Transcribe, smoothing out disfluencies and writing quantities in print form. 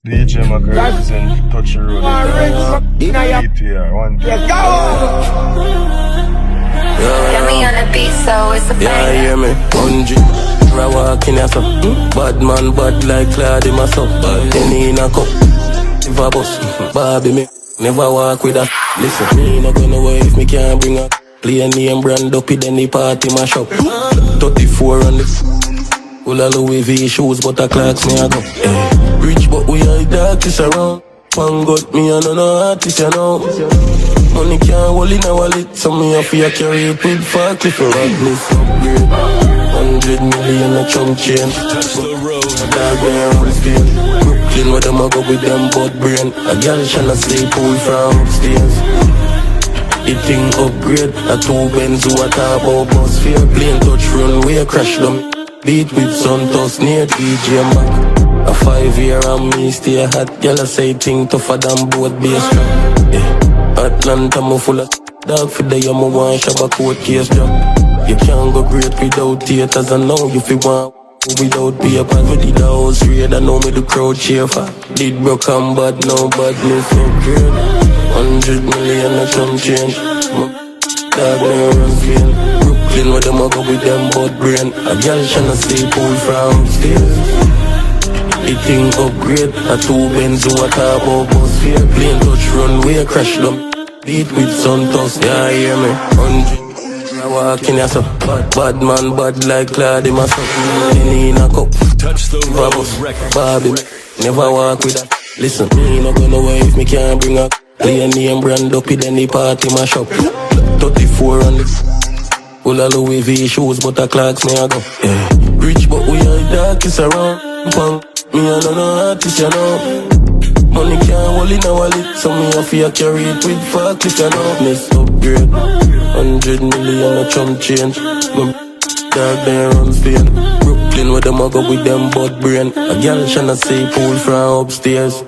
DJ Mac represent Touch the Road. ETR, one thing. Get me on the beat, so it's a yeah, hear me. 100. I walk in a so bad man, bad like Claude in my so bad penny in a cup. If I bust, Bobby me, never walk with that. Listen, me not gonna worry if me can't bring up. Play a name brand up in any party my shop. 34 on the full of Louis V shoes, but a clocks me a go. Rich but we are darkest around. One got me and no artist, you know. Money can't hold in a wallet, so me have to carry it with Wyfl for Badness upgrade. 100 million a chunk chain. Dog there on Spain. Brooklyn where them a go with them butt brain. A girl shanna stay pool from upstairs. The thing upgrade. A 2 Benz who a talk about bus fare. Plane touch runway crash them. Beat with Santos near DJ Mac. A 5-year and me stay hot. Girl I say thing tougher than both bass trap. Atlanta me full of dog for the yama one shabba court case job. You can't go great without theaters, and now you feel want without papers. Me did the house raid, I know me the crowd cheer for. Did broke and bad, no badness upgrade. 100 million a chunk change. Dog never run clean. Brooklyn where them a go with them butt brain. A girl shanna stay pool from upstairs. The thing upgrade. A 2 Benz who a talk about bus fare. Plane touch runway crash them. Beat with Santos, yeah, hear me. 100. I walk in here so bad man, bad like Claude in my son. Penny in a cup. Touch the road, record. Bobby, never walk with that. Listen, me not gonna worry if me can't bring up. Play a name brand up in any party my shop. 34 on the full of Louis V shoes, but a clocks me a go. Rich but we are darkest around. Punk, me and no artist, you know. Money can't hold in a wallet, so me have to carry it with Wyfl if you know. Miss upgrade, 100 million a chunk change. Dog there on Spain. Brooklyn where them a go with them butt brain. A girl shanna say pool from upstairs.